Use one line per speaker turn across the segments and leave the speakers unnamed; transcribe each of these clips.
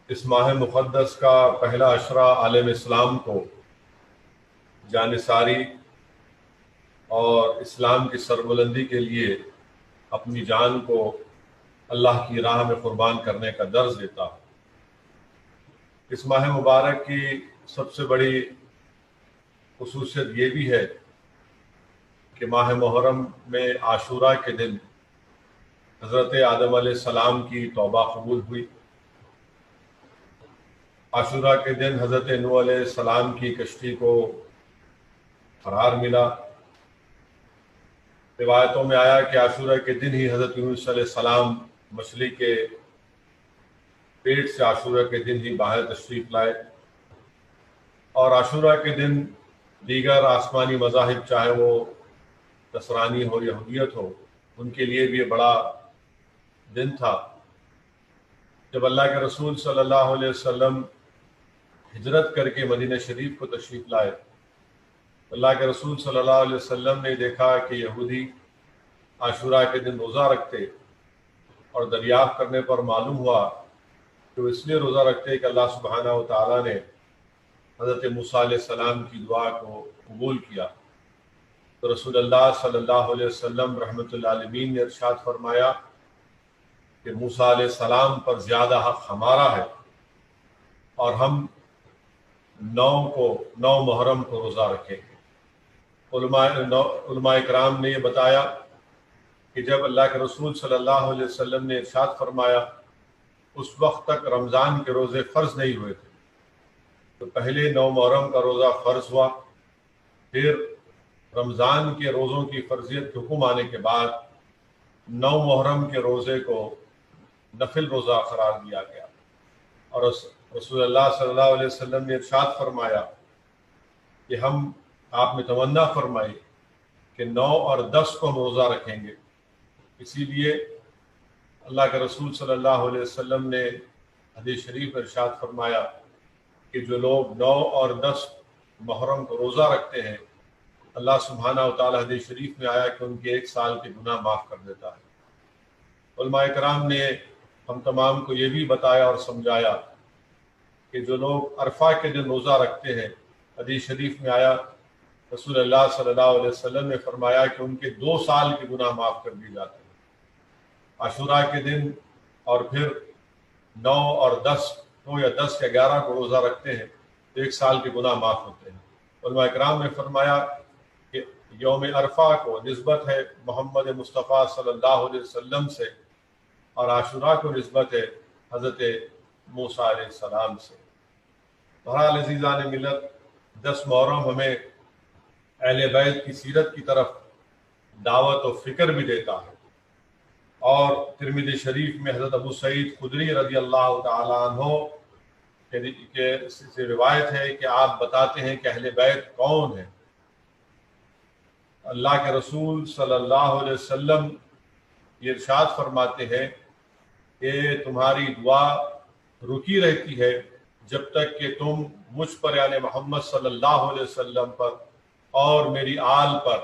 اس ماہ مقدس کا پہلا عشرہ عالم اسلام کو جانثاری اور اسلام کی سربلندی کے لیے اپنی جان کو اللہ کی راہ میں قربان کرنے کا درس دیتا ہے۔ اس ماہ مبارک کی سب سے بڑی خصوصیت یہ بھی ہے کہ ماہ محرم میں عاشوراء کے دن حضرت آدم علیہ السلام کی توبہ قبول ہوئی۔ عاشوراء کے دن حضرت نوح علیہ السلام کی کشتی کو قرار ملا۔ روایتوں میں آیا کہ عاشوراء کے دن ہی حضرت یونس علیہ السلام مچھلی کے پیٹ سے عاشوراء کے دن ہی باہر تشریف لائے، اور عاشوراء کے دن دیگر آسمانی مذاہب چاہے وہ نصرانی ہو یہودیت ہو، ان کے لیے بھی یہ بڑا دن تھا۔ جب اللہ کے رسول صلی اللہ علیہ وسلم ہجرت کر کے مدینہ شریف کو تشریف لائے، اللہ کے رسول صلی اللہ علیہ وسلم نے دیکھا کہ یہودی عاشوراء کے دن روزہ رکھتے، اور دریافت کرنے پر معلوم ہوا کہ وہ اس لیے روزہ رکھتے کہ اللہ سبحانہ و تعالیٰ نے حضرت موسیٰ علیہ السلام کی دعا کو قبول کیا۔ تو رسول اللہ صلی اللہ علیہ وسلم رحمۃ للعالمین نے ارشاد فرمایا کہ موسیٰ علیہ السلام پر زیادہ حق ہمارا ہے، اور ہم 9 محرم کو روزہ رکھیں گے۔ علماء اکرام نے یہ بتایا کہ جب اللہ کے رسول صلی اللہ علیہ وسلم نے ارشاد فرمایا، اس وقت تک رمضان کے روزے فرض نہیں ہوئے تھے، تو پہلے 9 محرم کا روزہ فرض ہوا، پھر رمضان کے روزوں کی فرضیت کے حکم آنے کے بعد 9 محرم کے روزے کو نفل روزہ قرار دیا گیا، اور رسول اللہ صلی اللہ علیہ وسلم نے ارشاد فرمایا کہ آپ نے تمنا فرمائی کہ 9 اور 10 کو ہم روزہ رکھیں گے۔ اسی لیے اللہ کے رسول صلی اللہ علیہ وسلم نے حدیث شریف ارشاد فرمایا کہ جو لوگ 9 اور 10 محرم کو روزہ رکھتے ہیں، اللہ سبحانہ و تعالیٰ حدیث شریف میں آیا کہ ان کے 1 سال کے گناہ معاف کر دیتا ہے۔ علماء کرام نے ہم تمام کو یہ بھی بتایا اور سمجھایا کہ جو لوگ عرفہ کے دن روزہ رکھتے ہیں، حدیث شریف میں آیا رسول اللہ صلی اللہ علیہ وسلم نے فرمایا کہ ان کے 2 سال کے گناہ معاف کر دیے جاتے ہیں۔ عاشوراء کے دن اور پھر 9 اور 10 یا 10 یا 11 کو روزہ رکھتے ہیں تو 1 سال کے گناہ معاف ہوتے ہیں۔ علماء اکرام نے فرمایا کہ یوم عرفہ کو نسبت ہے محمد مصطفیٰ صلی اللہ علیہ وسلم سے، اور عاشوراء کو نسبت ہے حضرت موسیٰ علیہ السلام سے۔ بہرحال عزیزان ملت، 10 محرم ہمیں اہل بیت کی سیرت کی طرف دعوت و فکر بھی دیتا ہے، اور ترمذی شریف میں حضرت ابو سعید خدری رضی اللہ تعالیٰ عنہ کے سے روایت ہے کہ آپ بتاتے ہیں کہ اہل بیت کون ہیں۔ اللہ کے رسول صلی اللہ علیہ وسلم یہ ارشاد فرماتے ہیں کہ تمہاری دعا رکی رہتی ہے جب تک کہ تم مجھ پر یعنی محمد صلی اللہ علیہ وسلم پر اور میری آل پر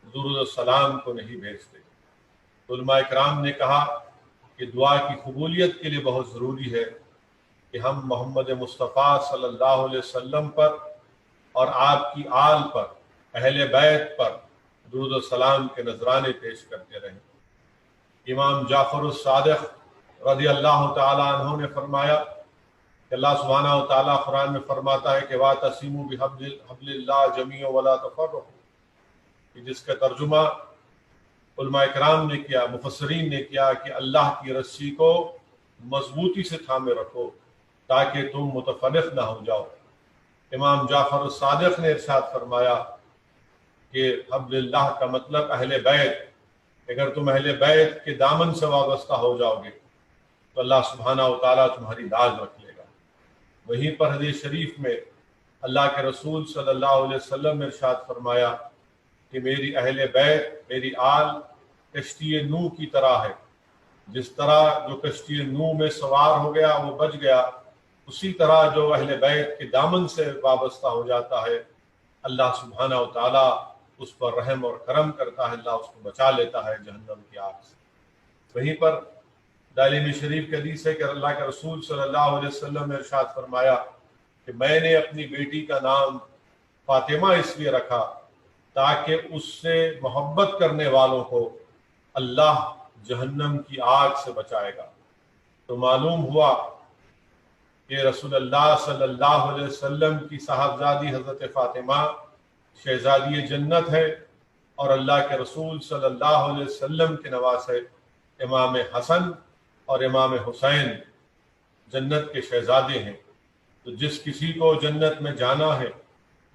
درود و سلام کو نہیں بھیجتے۔ علماء اکرام نے کہا کہ دعا کی قبولیت کے لیے بہت ضروری ہے کہ ہم محمد مصطفیٰ صلی اللہ علیہ وسلم پر اور آپ کی آل پر، اہل بیت پر درود و سلام کے نذرانے پیش کرتے رہیں۔ امام جعفر الصادق رضی اللہ تعالیٰ عنہ نے فرمایا کہ اللہ سبحانہ و تعالیٰ قرآن میں فرماتا ہے کہ وَاعْتَصِمُوا بِحَبْلِ اللَّهِ جَمِيعًا وَلَا تَفَرَّقُوا، جس کا ترجمہ علماء کرام نے کیا، مفسرین نے کیا کہ اللہ کی رسی کو مضبوطی سے تھامے رکھو تاکہ تم متفرق نہ ہو جاؤ۔ امام جعفر الصادق نے ارشاد فرمایا کہ حبل اللہ کا مطلب اہل بیت، اگر تم اہل بیت کے دامن سے وابستہ ہو جاؤ گے تو اللہ سبحانہ و تعالیٰ تمہاری لاج رکھ لے گا۔ وہیں پر حدیث شریف میں اللہ کے رسول صلی اللہ علیہ وسلم نے ارشاد فرمایا کہ میری اہل بیت، میری آل کشتی نوح کی طرح ہے، جس طرح جو کشتی نوح میں سوار ہو گیا وہ بچ گیا، اسی طرح جو اہل بیت کے دامن سے وابستہ ہو جاتا ہے اللہ سبحانہ و تعالیٰ اس پر رحم اور کرم کرتا ہے، اللہ اس کو بچا لیتا ہے جہنم کی آگ سے۔ وہیں پر دارمی شریف کی حدیث ہے کہ اللہ کے رسول صلی اللہ علیہ وسلم نے ارشاد فرمایا کہ میں نے اپنی بیٹی کا نام فاطمہ اس لیے رکھا تاکہ اس سے محبت کرنے والوں کو اللہ جہنم کی آگ سے بچائے گا۔ تو معلوم ہوا کہ رسول اللہ صلی اللہ علیہ وسلم کی صاحبزادی حضرت فاطمہ شہزادی جنت ہے، اور اللہ کے رسول صلی اللہ علیہ وسلم کے نواسے امام حسن اور امام حسین جنت کے شہزادے ہیں۔ تو جس کسی کو جنت میں جانا ہے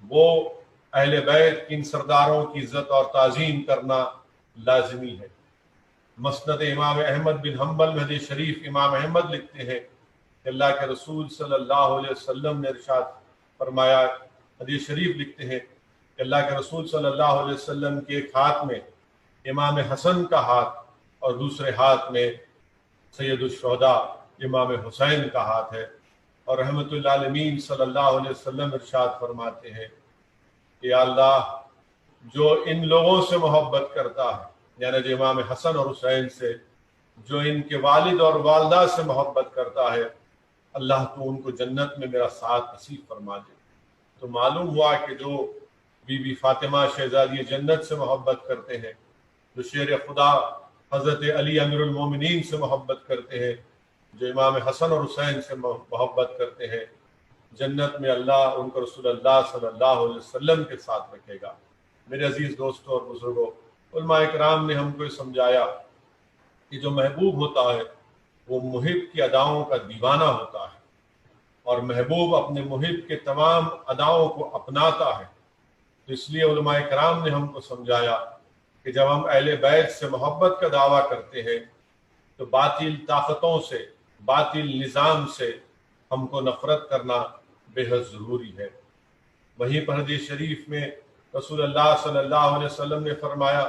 وہ اہل بیت کی ان سرداروں کی عزت اور تعظیم کرنا لازمی ہے۔ مسند امام احمد بن حنبل میں حدیث شریف امام احمد لکھتے ہیں کہ اللہ کے رسول صلی اللہ علیہ وسلم نے ارشاد فرمایا، حدیث شریف لکھتے ہیں کہ اللہ کے رسول صلی اللہ علیہ وسلم کے ایک ہاتھ میں امام حسن کا ہاتھ اور دوسرے ہاتھ میں سید الشہداء امام حسین کا ہاتھ ہے، اور رحمت اللہ علیہ صلی اللہ علیہ وسلم ارشاد فرماتے ہیں کہ یا اللہ جو ان لوگوں سے محبت کرتا ہے، یعنی جو امام حسن اور حسین سے، جو ان کے والد اور والدہ سے محبت کرتا ہے، اللہ تو ان کو جنت میں میرا ساتھ نصیب فرما دے۔ تو معلوم ہوا کہ جو بی بی فاطمہ شہزادی جنت سے محبت کرتے ہیں، جو شیر خدا حضرت علی امیر المومنین سے محبت کرتے ہیں، جو امام حسن اور حسین سے محبت کرتے ہیں، جنت میں اللہ ان کو رسول اللہ صلی اللہ علیہ وسلم کے ساتھ رکھے گا۔ میرے عزیز دوستوں اور بزرگوں، علماء اکرام نے ہم کو یہ سمجھایا کہ جو محبوب ہوتا ہے وہ محب کی اداؤں کا دیوانہ ہوتا ہے، اور محبوب اپنے محب کے تمام اداؤں کو اپناتا ہے۔ تو اس لیے علماء اکرام نے ہم کو سمجھایا کہ جب ہم اہل بیت سے محبت کا دعویٰ کرتے ہیں تو باطل طاقتوں سے، باطل نظام سے ہم کو نفرت کرنا بے حد ضروری ہے۔ وہیں پر حدیث شریف میں رسول اللہ صلی اللہ علیہ وسلم نے فرمایا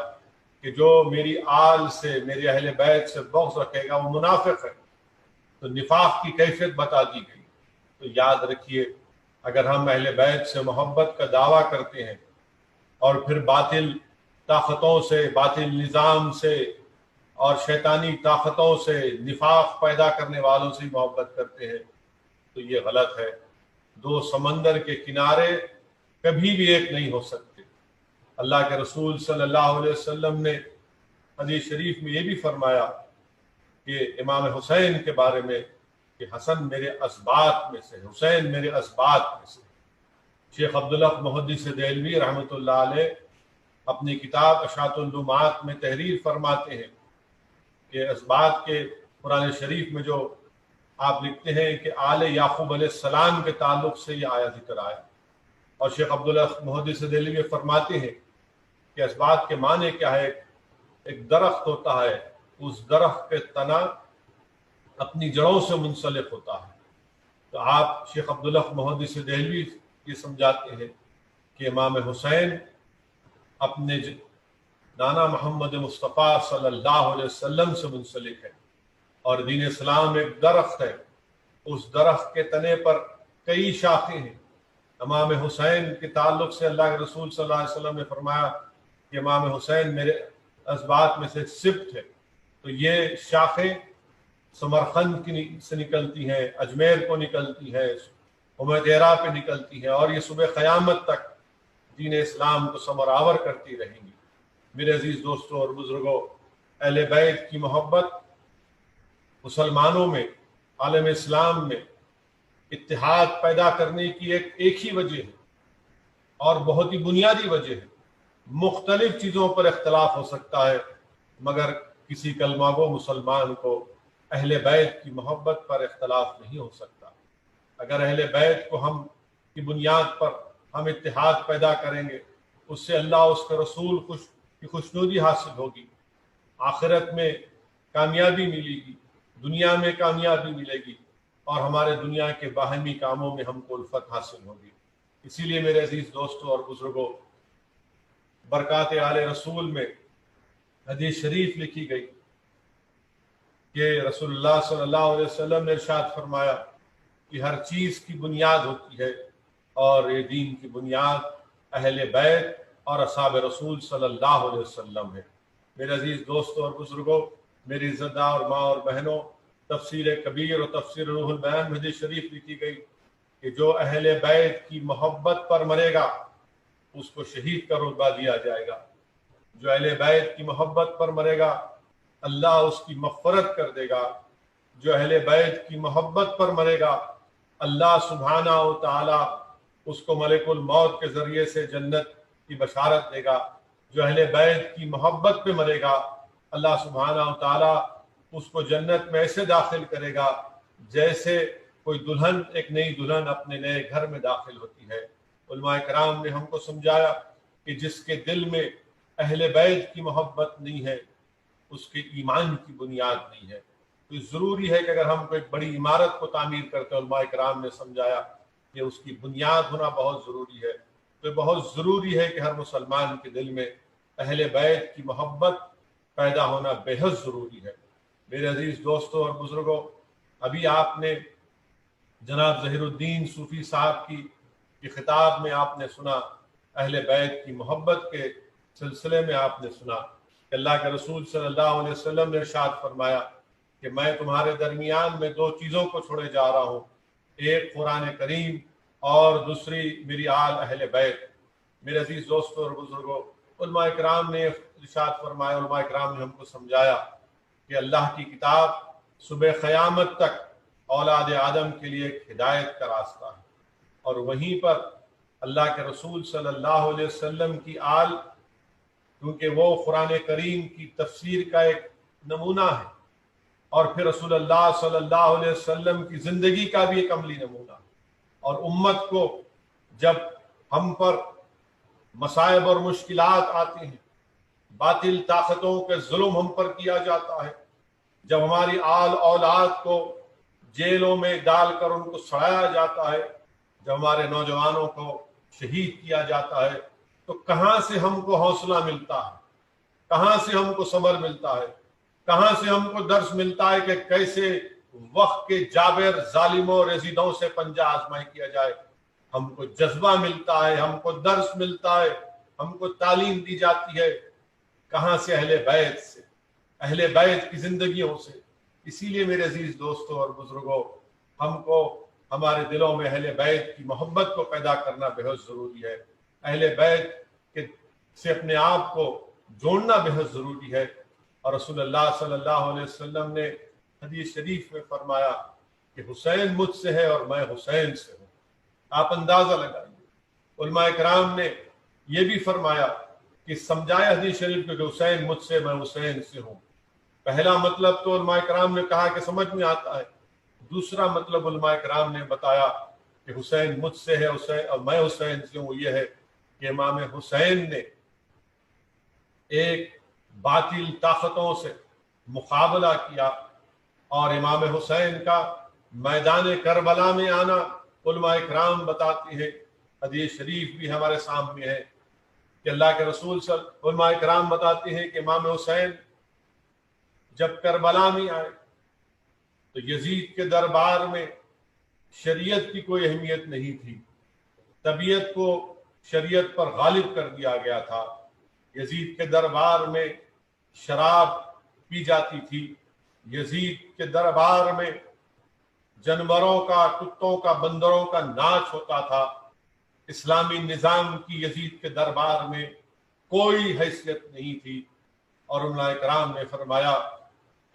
کہ جو میری آل سے، میرے اہل بیت سے بغض رکھے گا وہ منافق ہے۔ تو نفاق کی کیفیت بتا دی گئی۔ تو یاد رکھیے، اگر ہم اہل بیت سے محبت کا دعویٰ کرتے ہیں اور پھر باطل طاقتوں سے، باطل نظام سے اور شیطانی طاقتوں سے، نفاق پیدا کرنے والوں سے محبت کرتے ہیں تو یہ غلط ہے۔ دو سمندر کے کنارے کبھی بھی ایک نہیں ہو سکتے۔ اللہ کے رسول صلی اللہ علیہ وسلم نے حدیث شریف میں یہ بھی فرمایا کہ امام حسین کے بارے میں کہ حسن میرے اسباط میں سے، حسین میرے اسباط میں سے۔ شیخ عبداللہ محدث دہلوی رحمۃ اللہ علیہ اپنی کتاب اشاعت العلومات میں تحریر فرماتے ہیں کہ اسباط کے قرآن شریف میں جو آپ لکھتے ہیں کہ آل یعقوب علیہ السلام کے تعلق سے یہ آیا ذکر آیا، اور شیخ عبداللہ محدث دہلوی فرماتے ہیں کہ اسباط کے معنی کیا ہے؟ ایک درخت ہوتا ہے، اس درخت کے تنا اپنی جڑوں سے منسلک ہوتا ہے۔ تو آپ شیخ عبداللہ محدث دہلوی یہ سمجھاتے ہیں کہ امام حسین اپنے نانا محمد مصطفیٰ صلی اللہ علیہ وسلم سے منسلک ہے، اور دین اسلام ایک درخت ہے، اس درخت کے تنے پر کئی شاخیں ہیں۔ امام حسین کے تعلق سے اللہ کے رسول صلی اللہ علیہ وسلم نے فرمایا کہ امام حسین میرے اسباط میں سے سبت ہے۔ تو یہ شاخیں سمرقند کی سے نکلتی ہیں، اجمیر کو نکلتی ہیں، حمیدیرہ پہ نکلتی ہیں، اور یہ صبح قیامت تک دین اسلام کو ثمرآور کرتی رہیں گی۔ میرے عزیز دوستوں اور بزرگوں، اہل بیت کی محبت مسلمانوں میں، عالم اسلام میں اتحاد پیدا کرنے کی ایک ہی وجہ ہے، اور بہت ہی بنیادی وجہ ہے۔ مختلف چیزوں پر اختلاف ہو سکتا ہے، مگر کسی کلمہ گو مسلمان کو اہل بیت کی محبت پر اختلاف نہیں ہو سکتا۔ اگر اہل بیت کو ہم کی بنیاد پر ہم اتحاد پیدا کریں گے، اس سے اللہ، اس کے رسول کی خوشنودی حاصل ہوگی، آخرت میں کامیابی ملے گی، دنیا میں کامیابی ملے گی، اور ہمارے دنیا کے باہمی کاموں میں ہم کو الفت حاصل ہوگی۔ اسی لیے میرے عزیز دوستوں اور بزرگوں، برکات آل رسول میں حدیث شریف لکھی گئی کہ رسول اللہ صلی اللہ علیہ وسلم نے ارشاد فرمایا کہ ہر چیز کی بنیاد ہوتی ہے، اور یہ دین کی بنیاد اہل بیت اور اصحاب رسول صلی اللہ علیہ وسلم ہے۔ میرے عزیز دوستوں اور بزرگوں، میری عزت دار ماں اور بہنوں، تفسیر کبیر اور تفسیر روح البیان میں حدیث شریف لکھی گئی کہ جو اہل بیت کی محبت پر مرے گا اس کو شہید کا رتبہ دیا جائے گا، جو اہل بیت کی محبت پر مرے گا اللہ اس کی مغفرت کر دے گا، جو اہل بیت کی محبت پر مرے گا اللہ سبحانہ و تعالی اس کو ملک الموت کے ذریعے سے جنت کی بشارت دے گا، جو اہل بیت کی محبت پہ مرے گا اللہ سبحانہ و تعالی اس کو جنت میں ایسے داخل کرے گا جیسے کوئی دلہن، ایک نئی دلہن اپنے نئے گھر میں داخل ہوتی ہے۔ علماء کرام نے ہم کو سمجھایا کہ جس کے دل میں اہل بیت کی محبت نہیں ہے اس کے ایمان کی بنیاد نہیں ہے۔ تو ضروری ہے کہ اگر ہم کوئی بڑی عمارت کو تعمیر کرتے ہیں، علماء کرام نے سمجھایا کہ اس کی بنیاد ہونا بہت ضروری ہے، تو بہت ضروری ہے کہ ہر مسلمان کے دل میں اہل بیت کی محبت پیدا ہونا بے حد ضروری ہے۔ میرے عزیز دوستوں اور بزرگوں، ابھی آپ نے جناب ظہیر الدین صوفی صاحب کی خطاب میں آپ نے سنا، اہل بیت کی محبت کے سلسلے میں آپ نے سنا کہ اللہ کے رسول صلی اللہ علیہ وسلم نے ارشاد فرمایا کہ میں تمہارے درمیان میں دو چیزوں کو چھوڑے جا رہا ہوں، ایک قرآن کریم اور دوسری میری آل اہل بیت۔ میرے عزیز دوستوں اور بزرگوں، علماء کرام نے ارشاد فرمایا، علماء کرام نے ہم کو سمجھایا کہ اللہ کی کتاب صبح قیامت تک اولاد آدم کے لیے ایک ہدایت کا راستہ ہے، اور وہیں پر اللہ کے رسول صلی اللہ علیہ وسلم کی آل، کیونکہ وہ قرآن کریم کی تفسیر کا ایک نمونہ ہے، اور پھر رسول اللہ صلی اللہ علیہ وسلم کی زندگی کا بھی ایک عملی نمونہ ہے، اور امت کو جب ہم پر مصائب اور مشکلات آتی ہیں، باطل طاقتوں کے ظلم ہم پر کیا جاتا ہے، جب ہماری آل اولاد کو جیلوں میں ڈال کر ان کو سڑایا جاتا ہے، جب ہمارے نوجوانوں کو شہید کیا جاتا ہے، تو کہاں سے ہم کو حوصلہ ملتا ہے، کہاں سے ہم کو صبر ملتا ہے، کہاں سے ہم کو درس ملتا ہے کہ کیسے وقت کے جابر ظالموں رزیدوں سے پنجہ آزمائی کیا جائے۔ ہم کو جذبہ ملتا ہے، ہم کو درس ملتا ہے، ہم کو تعلیم دی جاتی ہے، کہاں سے؟ اہل بیت سے، اہل بیت کی زندگیوں سے۔ اسی لیے میرے عزیز دوستوں اور بزرگوں، ہم کو ہمارے دلوں میں اہل بیت کی محبت کو پیدا کرنا بہت ضروری ہے، اہل بیت سے اپنے آپ کو جوڑنا بہت ضروری ہے۔ اور رسول اللہ صلی اللہ علیہ وسلم نے حدیث شریف میں فرمایا کہ حسین مجھ سے ہے اور میں حسین سے ہوں۔ آپ اندازہ لگائیے، علماء کرام نے یہ بھی فرمایا کہ سمجھایا حدیث شریف کہ حسین مجھ سے، میں حسین سے ہوں۔ پہلا مطلب تو علماء کرام نے کہا کہ سمجھ میں آتا ہے، دوسرا مطلب علماء کرام نے بتایا کہ حسین مجھ سے ہے حسین اور میں حسین سے ہوں، یہ ہے کہ امام حسین نے ایک باطل طاقتوں سے مقابلہ کیا، اور امام حسین کا میدان کربلا میں آنا علماء کرام بتاتی ہے، حدیث شریف بھی ہمارے سامنے ہے کہ اللہ کے رسول علماء کرام بتاتے ہیں کہ امام حسین جب کربلا میں آئے تو یزید کے دربار میں شریعت کی کوئی اہمیت نہیں تھی، طبیعت کو شریعت پر غالب کر دیا گیا تھا۔ یزید کے دربار میں شراب پی جاتی تھی، یزید کے دربار میں جانوروں کا، کتوں کا، بندروں کا ناچ ہوتا تھا۔ اسلامی نظام کی یزید کے دربار میں کوئی حیثیت نہیں تھی، اور علماء کرام نے فرمایا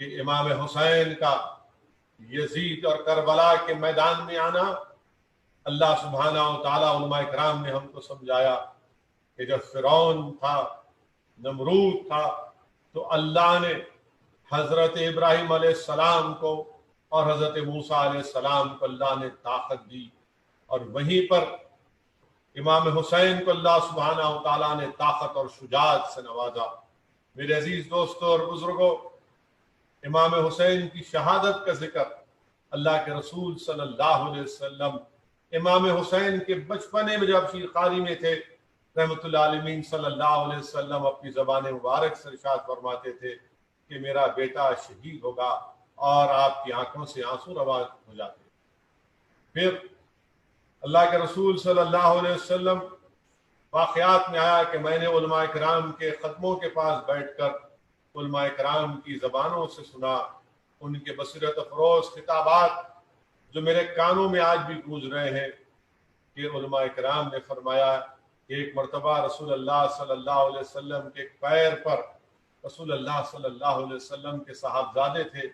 کہ امام حسین کا یزید اور کربلا کے میدان میں آنا، اللہ سبحانہ و تعالیٰ، علماء کرام نے ہم کو سمجھایا کہ جب فرعون تھا، نمرود تھا، تو اللہ نے حضرت ابراہیم علیہ السلام کو اور حضرت موسیٰ علیہ السلام کو اللہ نے طاقت دی، اور وہیں پر امام حسین کو اللہ سبحانہ و تعالیٰ نے طاقت اور شجاعت سے نوازا۔ میرے عزیز دوستوں اور بزرگوں، امام حسین کی شہادت کا ذکر اللہ کے رسول صلی اللہ علیہ وسلم امام حسین کے بچپنے میں جب شیر قاری میں تھے، رحمت اللہ علیہ صلی اللہ علیہ وسلم اپنی زبان مبارک سے ارشاد فرماتے تھے کہ میرا بیٹا شہید ہوگا، اور آپ کی آنکھوں سے آنسو روا ہو جاتے۔ پھر اللہ کے رسول صلی اللہ علیہ وسلم واقعات میں آیا کہ میں نے علماء کرام کے ختموں کے پاس بیٹھ کر علماء کرام کی زبانوں سے سنا ان کے بصیرت افروز خطابات جو میرے کانوں میں آج بھی گونج رہے ہیں کہ علماء کرام نے فرمایا کہ ایک مرتبہ رسول اللہ صلی اللہ علیہ وسلم کے پیر پر رسول اللہ صلی اللہ علیہ وسلم کے صاحبزادے تھے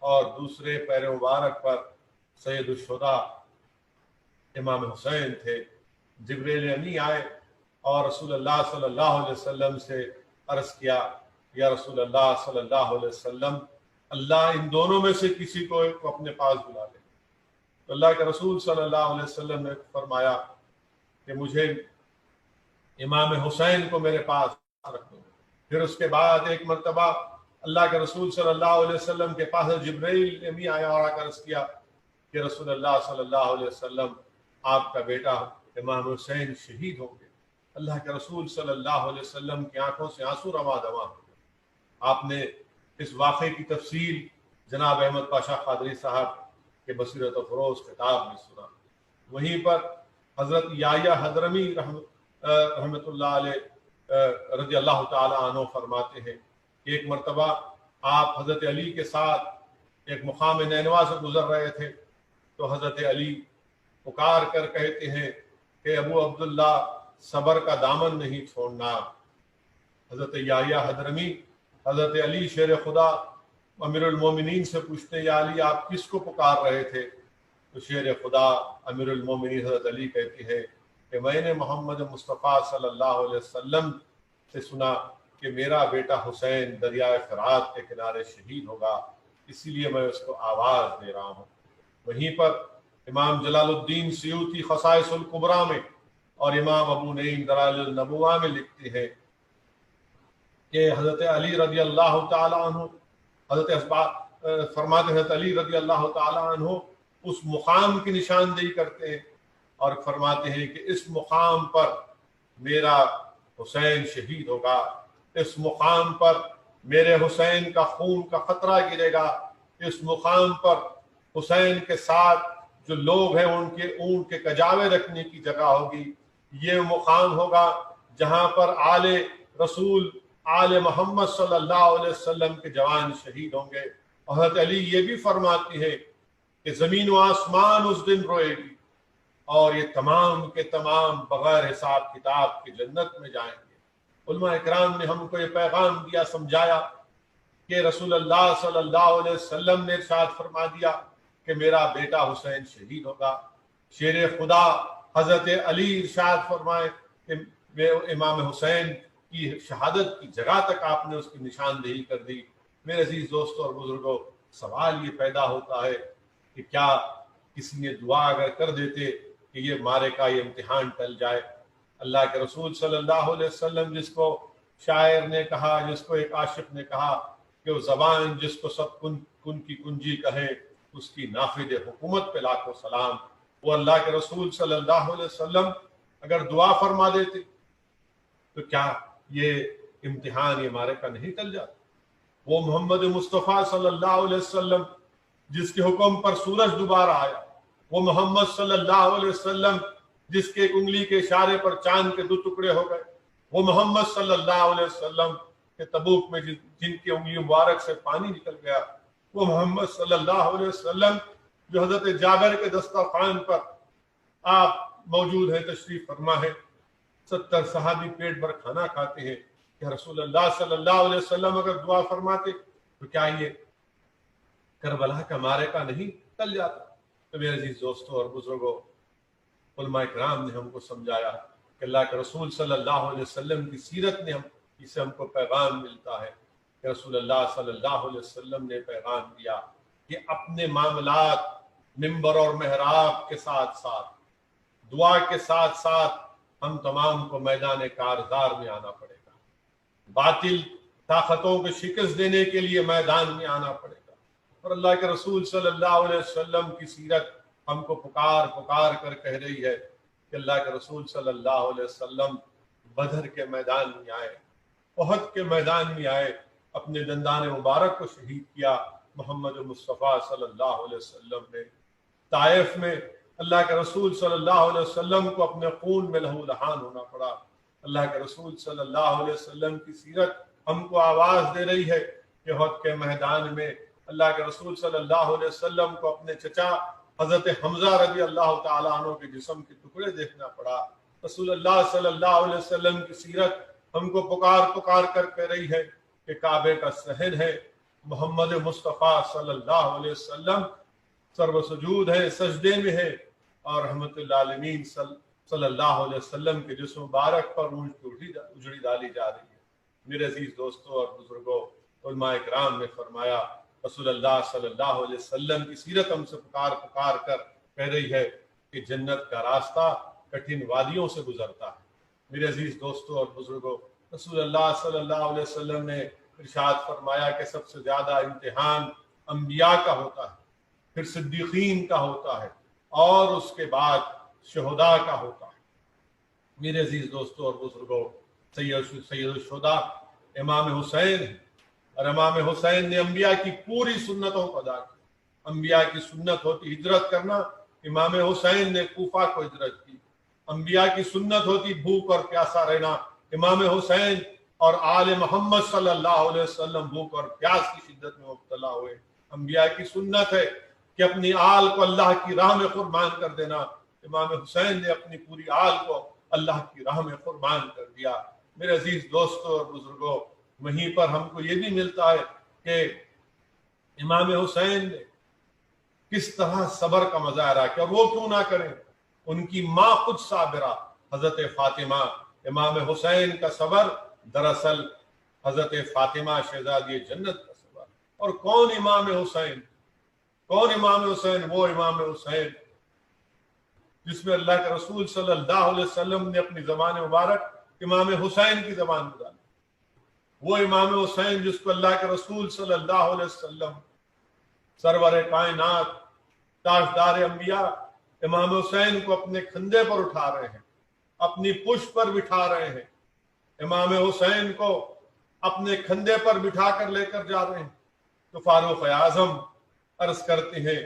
اور دوسرے پیر مبارک پر سید الشہداء امام حسین تھے۔ جبریل امی آئے اور رسول اللہ صلی اللہ علیہ وسلم سے عرض کیا یا رسول اللہ صلی اللہ علیہ وسلم اللہ ان دونوں میں سے کسی کو اپنے پاس بلا لے۔ تو اللہ کے رسول صلی اللہ علیہ وسلم نے فرمایا کہ مجھے امام حسین کو میرے پاس رکھ دو۔ پھر اس کے بعد ایک مرتبہ اللہ کے رسول صلی اللہ علیہ وسلم کے پاس جبرائیل امی آیا اور آ کر عرض کیا کہ رسول اللہ صلی اللہ علیہ وسلم آپ کا بیٹا امام حسین شہید ہوں گے۔ اللہ کے رسول صلی اللہ علیہ وسلم کی آنکھوں سے آنسو رواں دواں ہو گئے۔ آپ نے اس واقعے کی تفصیل جناب احمد پاشا قادری صاحب کے بصیرت افروز خطاب میں سنا۔ وہیں پر حضرت یحییٰ حضرمی رحمۃ اللہ علیہ رضی اللہ تعالی عنہ فرماتے ہیں کہ ایک مرتبہ آپ حضرت علی کے ساتھ ایک مقام نینوا سے گزر رہے تھے تو حضرت علی پکار کر کہتے ہیں کہ ابو عبداللہ صبر کا دامن نہیں چھوڑنا۔ حضرت یحییٰ حضرمی حضرت علی شیر خدا امیر المومنین سے پوچھتے ہیں یا علی آپ کس کو پکار رہے تھے؟ تو شیر خدا امیر المومنین حضرت علی کہتی ہے کہ میں نے محمد مصطفیٰ صلی اللہ علیہ وسلم سے سنا کہ میرا بیٹا حسین دریائے فرات کے کنارے شہید ہوگا، اسی لیے میں اس کو آواز دے رہا ہوں۔ وہیں پر امام جلال الدین سیوطی خصائص الکبریٰ میں اور امام ابو نعیم دلائل النبوہ میں لکھتے ہیں کہ حضرت علی رضی اللہ تعالی عنہ فرماتے حضرت علی رضی اللہ تعالی عنہ اس مقام کی نشاندہی کرتے ہیں اور فرماتے ہیں کہ اس مقام پر میرا حسین شہید ہوگا، اس مقام پر میرے حسین کا خون کا قطرہ گرے گا، اس مقام پر حسین کے ساتھ جو لوگ ہیں ان کے اونٹ کے کجاوے رکھنے کی جگہ ہوگی۔ یہ مقام ہوگا جہاں پر آل رسول آل محمد صلی اللہ علیہ وسلم کے جوان شہید ہوں گے۔ اور حضرت علی یہ بھی فرماتی ہے کہ زمین و آسمان اس دن روئے گی اور یہ تمام کے تمام بغیر حساب کتاب کی جنت میں جائیں گے۔ علماء اکرام نے ہم کو یہ پیغام دیا، سمجھایا کہ رسول اللہ صلی اللہ علیہ وسلم نے ارشاد فرما دیا کہ میرا بیٹا حسین شہید ہوگا۔ شیر خدا حضرت علی ارشاد فرمائے کہ امام حسین کی شہادت کی جگہ تک آپ نے اس کی نشاندہی کر دی۔ میرے عزیز دوستوں اور بزرگوں، سوال یہ پیدا ہوتا ہے کہ کیا کسی نے دعا اگر کر دیتے کہ یہ مارے کا یہ امتحان ٹل جائے؟ اللہ کے رسول صلی اللہ علیہ وسلم جس کو شاعر نے کہا، جس کو ایک عاشق نے کہا کہ وہ زبان جس کو سب کن کی کنجی کہے اس کی نافذ حکومت پہ لاکھوں سلام، وہ اللہ کے رسول صلی اللہ علیہ وسلم اگر دعا فرما دیتے تو کیا یہ امتحان یہ مارے کا نہیں ٹل جاتا؟ وہ محمد مصطفیٰ صلی اللہ علیہ وسلم جس کے حکم پر سورج دوبارہ آیا، وہ محمد صلی اللہ علیہ وسلم جس کے ایک انگلی کے اشارے پر چاند کے 2 ٹکڑے ہو گئے، وہ محمد صلی اللہ علیہ وسلم کے تبوک میں جن کی انگلی مبارک سے پانی نکل گیا، وہ محمد صلی اللہ علیہ وسلم جو حضرت جابر کے دسترخوان پر آپ موجود ہیں، تشریف فرما ہے، 70 صحابی پیٹ بھر کھانا کھاتے ہیں کہ رسول اللہ صلی اللہ علیہ وسلم اگر دعا فرماتے تو کیا یہ کربلا کا مارے کا نہیں ٹل جاتا؟ تو میرے عزیز دوستوں اور بزرگوں، علماء کرام نے ہم کو سمجھایا کہ اللہ کے رسول صلی اللہ علیہ وسلم کی سیرت نے اسے ہم کو پیغام ملتا ہے کہ رسول اللہ صلی اللہ علیہ وسلم نے پیغام دیا کہ اپنے معاملات منبر اور محراب کے ساتھ ساتھ دعا کے ساتھ ساتھ ہم تمام کو میدان کارزار میں آنا پڑے گا، باطل طاقتوں کو شکست دینے کے لیے میدان میں آنا پڑے گا۔ اور اللہ کے رسول صلی اللہ علیہ وسلم کی سیرت ہم کو پکار پکار کر کہہ رہی ہے کہ اللہ کے رسول صلی اللہ علیہ وسلم بدر کے میدان میں آئے، احد کے میدان میں آئے، اپنے دندان مبارک کو شہید کیا محمد مصطفیٰ صلی اللہ علیہ وسلم نے۔ طائف میں اللہ کے رسول صلی اللہ علیہ وسلم کو اپنے خون میں لہو لہان ہونا پڑا۔ اللہ کے رسول صلی اللہ علیہ وسلم کی سیرت ہم کو آواز دے رہی ہے کہ احد کے میدان میں اللہ کے رسول صلی اللہ علیہ وسلم کو اپنے چچا حضرت حمزہ رضی اللہ تعالیٰ عنہ کے جسم کے ٹکڑے دیکھنا پڑا۔ رسول اللہ صلی اللہ علیہ وسلم کی سیرت ہم کو پکار پکار کر کہہ رہی ہے کہ کعبے کا صحن ہے، محمد مصطفیٰ صلی اللہ علیہ وسلم سرو سجود ہے، سجدے میں ہے، اور رحمت للعالمین صلی اللہ علیہ وسلم کے جسم مبارک پر اونچ کی اجڑی ڈالی جا رہی ہے۔ میرے عزیز دوستوں اور بزرگوں، علماء کرام نے فرمایا رسول اللہ صلی اللہ علیہ وسلم کی سیرت ہم سے پکار پکار کر کہہ رہی ہے کہ جنت کا راستہ کٹھن وادیوں سے گزرتا ہے۔ میرے عزیز دوستوں اور بزرگوں، رسول اللہ صلی اللہ علیہ وسلم نے ارشاد فرمایا کہ سب سے زیادہ امتحان انبیاء کا ہوتا ہے، پھر صدیقین کا ہوتا ہے، اور اس کے بعد شہداء کا ہوتا ہے۔ میرے عزیز دوستوں اور بزرگوں، سید الشہداء امام حسین ہے، اور امام حسین نے انبیاء کی پوری سنتوں کو ادا کی۔ انبیاء کی سنت ہوتی ہجرت کرنا، امام حسین نے کوفہ کو ہجرت کی۔ انبیاء کی سنت ہوتی بھوک اور پیاسا رہنا، امام حسین اور آل محمد صلی اللہ علیہ وسلم بھوک اور پیاس کی شدت میں مبتلا ہوئے۔ انبیاء کی سنت ہے کہ اپنی آل کو اللہ کی راہ میں قربان کر دینا، امام حسین نے اپنی پوری آل کو اللہ کی راہ میں قربان کر دیا۔ میرے عزیز دوستوں اور بزرگوں، وہیں پر ہم کو یہ بھی ملتا ہے کہ امام حسین نے کس طرح صبر کا مظاہرہ کیا، وہ کیوں نہ کریں، ان کی ماں خود صابرہ حضرت فاطمہ۔ امام حسین کا صبر دراصل حضرت فاطمہ شہزادی جنت کا صبر۔ اور کون امام حسین؟ کون امام حسین؟ وہ امام حسین جس میں اللہ کے رسول صلی اللہ علیہ وسلم نے اپنی زبان مبارک امام حسین کی زبان میں ڈالی۔ وہ امام حسین جس کو اللہ کے رسول صلی اللہ علیہ وسلم سرور کائنات تاجدار انبیاء امام حسین کو اپنے کندھے پر اٹھا رہے ہیں، اپنی پشت پر بٹھا رہے ہیں، امام حسین کو اپنے کندھے پر بٹھا کر لے کر جا رہے ہیں۔ تو فاروق اعظم عرض کرتے ہیں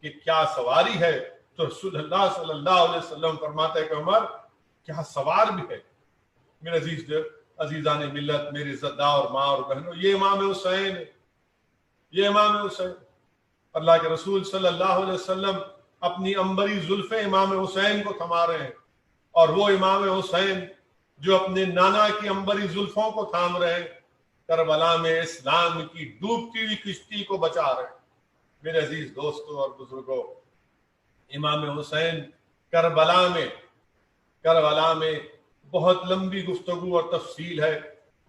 کہ کیا سواری ہے؟ تو رسول اللہ صلی اللہ علیہ وسلم فرماتے ہیں کہ عمر کیا سوار بھی ہے۔ میرے عزیزان ملت، میری عزتدار اور ماں اور بہنوں، یہ امام حسین ہے، یہ امام حسین۔ اللہ کے رسول صلی اللہ علیہ وسلم اپنی عنبری زلفیں امام حسین کو تھما رہے ہیں، اور وہ امام حسین جو اپنے نانا کی عنبری زلفوں کو تھام رہے ہیں، کربلا میں اسلام کی ڈوبتی ہوئی کشتی کو بچا رہے ہیں۔ میرے عزیز دوستوں اور بزرگوں، امام حسین کربلا میں بہت لمبی گفتگو اور تفصیل ہے۔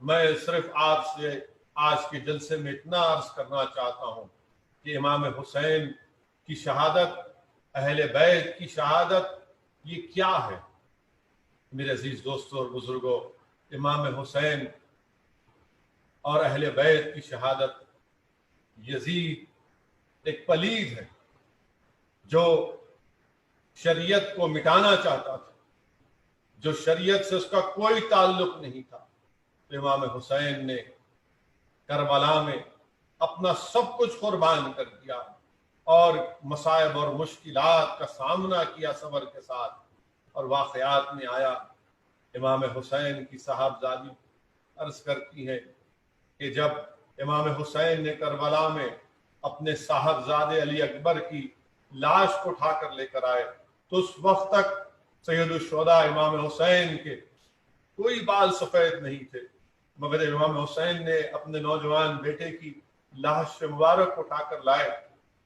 میں صرف آپ سے آج کے جلسے میں اتنا عرض کرنا چاہتا ہوں کہ امام حسین کی شہادت، اہل بیت کی شہادت، یہ کیا ہے؟ میرے عزیز دوستوں اور بزرگوں، امام حسین اور اہل بیت کی شہادت، یزید ایک پلید ہے جو شریعت کو مٹانا چاہتا تھا، جو شریعت سے اس کا کوئی تعلق نہیں تھا۔ تو امام حسین نے کربلا میں اپنا سب کچھ قربان کر دیا، اور مصائب اور مشکلات کا سامنا کیا صبر کے ساتھ۔ اور واقعات میں آیا، امام حسین کی صاحبزادی عرض کرتی ہے کہ جب امام حسین نے کربلا میں اپنے صاحبزادے علی اکبر کی لاش کو اٹھا کر لے کر آئے، تو اس وقت تک سید الشہداء امام حسین کے کوئی بال سفید نہیں تھے، مگر امام حسین نے اپنے نوجوان بیٹے کی لاش مبارک کو اٹھا کر لائے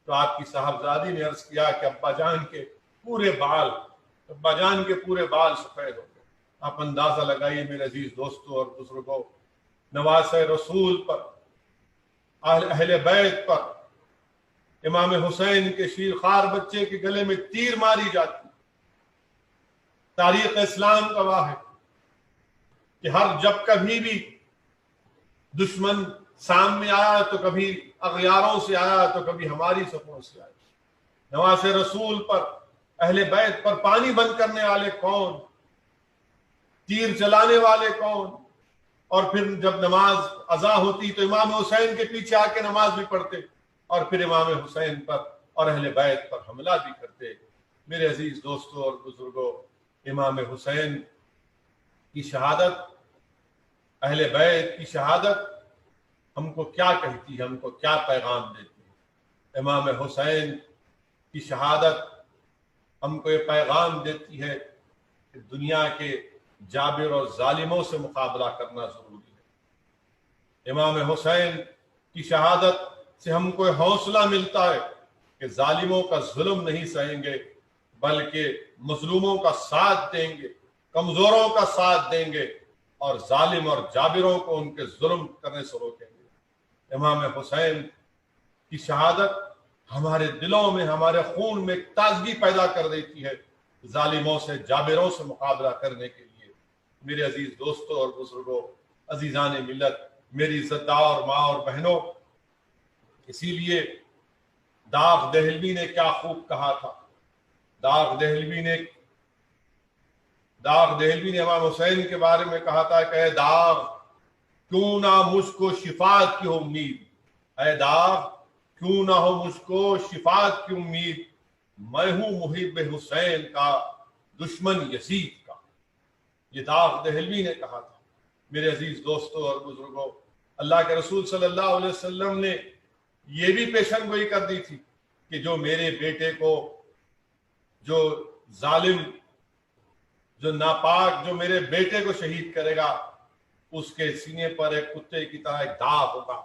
تو آپ کی صاحبزادی نے عرض کیا کہ ابا جان کے پورے بال سفید ہو گئے۔ آپ اندازہ لگائیے میرے عزیز دوستوں اور بزرگوں، نواسہ رسول پر، اہل بیت پر امام حسین کے شیرخوار بچے کے گلے میں تیر ماری جاتی۔ تاریخ اسلام گواہ ہے کہ جب کبھی بھی دشمن سامنے آیا تو کبھی اغیاروں سے آیا تو کبھی ہماری صفوں سے آیا۔ نواسہ رسول پر، اہل بیت پر پانی بند کرنے والے کون، تیر چلانے والے کون، اور پھر جب نماز اذا ہوتی تو امام حسین کے پیچھے آ کے نماز بھی پڑھتے، اور پھر امام حسین پر اور اہل بیت پر حملہ بھی کرتے۔ میرے عزیز دوستوں اور بزرگوں، امام حسین کی شہادت، اہل بیت کی شہادت ہم کو کیا کہتی ہے، ہم کو کیا پیغام دیتی ہے؟ امام حسین کی شہادت ہم کو یہ پیغام دیتی ہے کہ دنیا کے جابر اور ظالموں سے مقابلہ کرنا ضروری ہے۔ امام حسین کی شہادت سے ہم کو حوصلہ ملتا ہے کہ ظالموں کا ظلم نہیں سہیں گے، بلکہ مظلوموں کا ساتھ دیں گے، کمزوروں کا ساتھ دیں گے اور ظالم اور جابروں کو ان کے ظلم کرنے سے روکیں گے۔ امام حسین کی شہادت ہمارے دلوں میں، ہمارے خون میں ایک تازگی پیدا کر دیتی ہے ظالموں سے، جابروں سے مقابلہ کرنے کے لیے۔ میرے عزیز دوستوں اور بزرگوں، عزیزان ملت، میری عزت دار ماں اور بہنوں، اسی لیے داغ دہلوی نے کیا خوب کہا تھا۔ داغ دہلوی نے امام حسین کے بارے میں کہا تھا کہ اے داغ کیوں نہ مجھ کو شفاعت کی امید، اے داغ کیوں نہ ہو مجھ کو شفاعت کی امید، میں ہوں محب حسین کا، دشمن یزید کا۔ یہ داغ دہلوی نے کہا تھا۔ میرے عزیز دوستوں اور بزرگوں، اللہ کے رسول صلی اللہ علیہ وسلم نے یہ بھی پیشن گوئی کر دی تھی کہ جو میرے بیٹے کو، جو ظالم، جو ناپاک، جو میرے بیٹے کو شہید کرے گا، اس کے سینے پر ایک کتے کی طرح ایک داغ ہوگا۔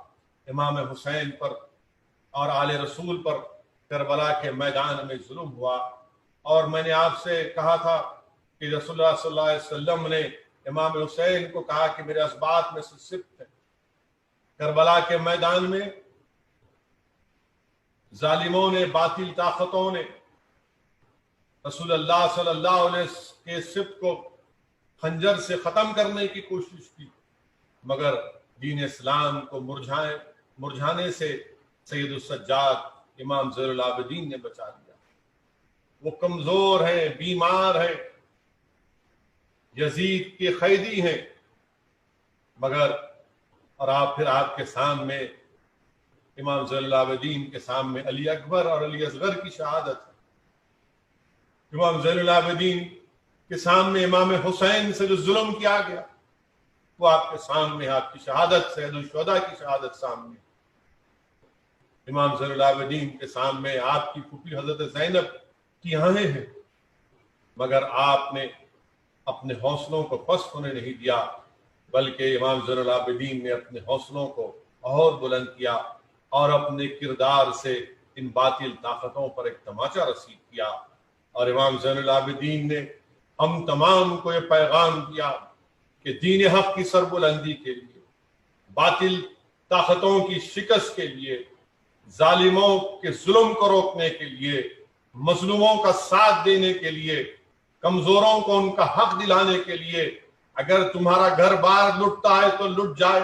امام حسین پر اور آل رسول پر کربلا کے میدان میں ظلم ہوا، اور میں نے آپ سے کہا تھا کہ رسول اللہ صلی اللہ علیہ وسلم نے امام حسین کو کہا کہ میرے اسبات میں سے صفت ہے۔ کربلا کے میدان میں ظالموں نے، باطل طاقتوں نے رسول اللہ صلی اللہ علیہ وسلم کے صفت کو خنجر سے ختم کرنے کی کوشش کی، مگر دین اسلام کو مرجھانے سے سید السجاد امام زین العابدین نے بچا لیا۔ وہ کمزور ہیں، بیمار ہیں، یزید کے قیدی ہیں، مگر اور آپ کے سامنے امام زین العابدین کے سامنے علی اکبر اور علی اصغر کی شہادت ہے۔ امام زین العابدین کے سامنے امام حسین سے جو ظلم کیا گیا، وہ آپ کے سامنے، آپ کی شہادت، سید الشہداء کی شہادت سامنے۔ امام زین العابدین کے سامنے آپ کی پھوپھی حضرت زینب کی آہیں ہیں، مگر آپ نے اپنے حوصلوں کو پست ہونے نہیں دیا، بلکہ امام زین العابدین نے اپنے حوصلوں کو اور بلند کیا اور اپنے کردار سے ان باطل طاقتوں پر ایک تماچا رسید کیا۔ اور امام زین العابدین نے ہم تمام کو یہ پیغام دیا کہ دین حق کی سربلندی کے لیے، باطل طاقتوں کی شکست کے لیے، ظالموں کے ظلم کو روکنے کے لیے، مظلوموں کا ساتھ دینے کے لیے، کمزوروں کو ان کا حق دلانے کے لیے، اگر تمہارا گھر بار لٹتا ہے تو لٹ جائے،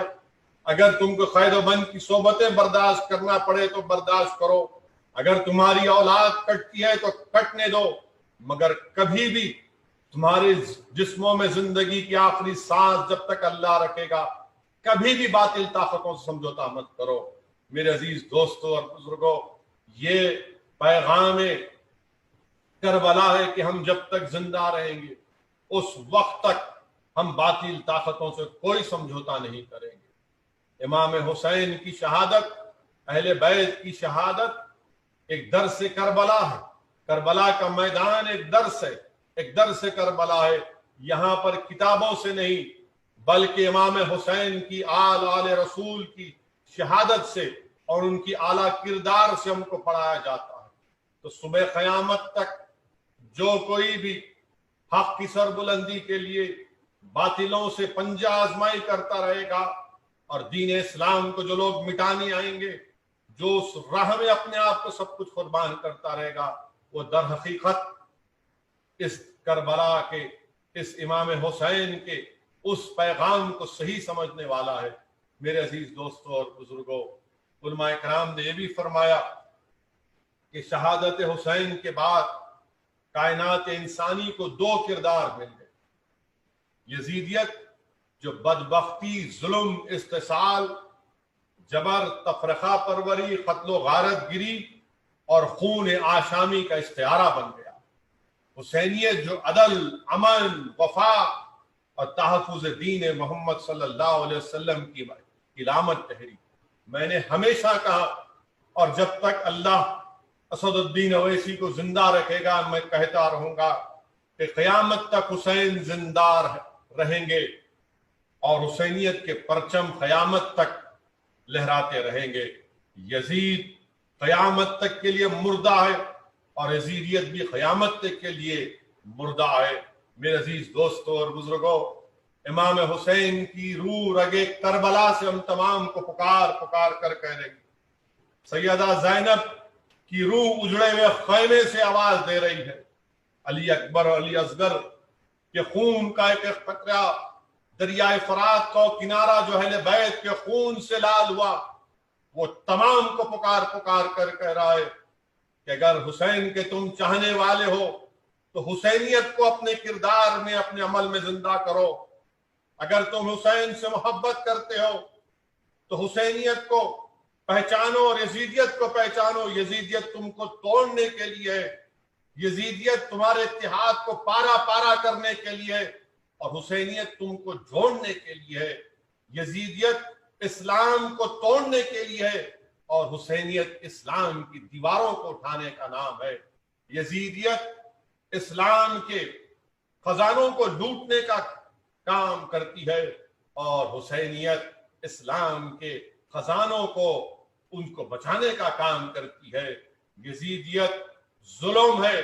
اگر تم کو قید و بند کی صحبتیں برداشت کرنا پڑے تو برداشت کرو، اگر تمہاری اولاد کٹتی ہے تو کٹنے دو، مگر کبھی بھی تمہارے جسموں میں زندگی کی آخری سانس جب تک اللہ رکھے گا، کبھی بھی باطل طاقتوں سے سمجھوتا مت کرو۔ میرے عزیز دوستوں اور بزرگوں، یہ پیغام کربلا ہے کہ ہم جب تک زندہ رہیں گے اس وقت تک ہم باطل طاقتوں سے کوئی سمجھوتا نہیں کریں گے۔ امام حسین کی شہادت، اہل بیت کی شہادت ایک درس کربلا ہے۔ کربلا کا میدان ایک درس ہے، ایک درس کربلا ہے۔ یہاں پر کتابوں سے نہیں بلکہ امام حسین کی آل رسول کی شہادت سے اور ان کی اعلیٰ کردار سے ہم کو پڑھایا جاتا ہے۔ تو صبح قیامت تک جو کوئی بھی حق کی سربلندی کے لیے باطلوں سے پنجہ آزمائی کرتا رہے گا، اور دین اسلام کو جو لوگ مٹانے آئیں گے، جو اس راہ میں اپنے آپ کو سب کچھ قربان کرتا رہے گا، وہ در حقیقت اس کربلا کے، اس امام حسین کے اس پیغام کو صحیح سمجھنے والا ہے۔ میرے عزیز دوستوں اور بزرگوں، علماء کرام نے یہ بھی فرمایا کہ شہادت حسین کے بعد کائنات انسانی کو دو کردار مل گئے۔ یزیدیت جو بدبختی، ظلم، استحصال، جبر، تفرقہ پروری، قتل و غارت گری اور خون آشامی کا استعارہ بن گیا۔ حسینیت جو عدل، امن، وفا اور تحفظ دین محمد صلی اللہ علیہ وسلم کی علامت ٹھہری۔ میں نے ہمیشہ کہا اور جب تک اللہ اسدالدین اویسی کو زندہ رکھے گا میں کہتا رہوں گا کہ قیامت تک حسین زندہ رہیں گے اور حسینیت کے پرچم قیامت تک لہراتے رہیں گے۔ یزید قیامت تک کے لیے مردہ ہے اور یزیدیت بھی قیامت تک کے لیے مردہ ہے۔ میرے عزیز دوستوں اور بزرگوں، امام حسین کی روح رگے کربلا سے ہم تمام کو پکار پکار کر کہہ رہے ہیں۔ سیدہ زینب کی روح اجڑے ہوئے خیمے سے آواز دے رہی ہے، علی اکبر علی اصغر کے خون کا ایک ایک قطرہ دریائے فرات کا کنارہ جو اہل بیت کے خون سے لال ہوا، وہ تمام کو پکار پکار کر کہہ رہا ہے کہ اگر حسین کے تم چاہنے والے ہو تو حسینیت کو اپنے کردار میں اپنے عمل میں زندہ کرو۔ اگر تم حسین سے محبت کرتے ہو تو حسینیت کو پہچانو اور یزیدیت کو پہچانو۔ یزیدیت تم کو توڑنے کے لیے ہے، یزیدیت تمہارے اتحاد کو پارا پارا کرنے کے لیے ہے اور حسینیت تم کو جوڑنے کے لیے ہے۔ یزیدیت اسلام کو توڑنے کے لیے ہے اور حسینیت اسلام کی دیواروں کو اٹھانے کا نام ہے۔ یزیدیت اسلام کے خزانوں کو لوٹنے کا کام کرتی ہے اور حسینیت اسلام کے خزانوں کو ان کو بچانے کا کام کرتی ہے۔ یزیدیت ظلم ہے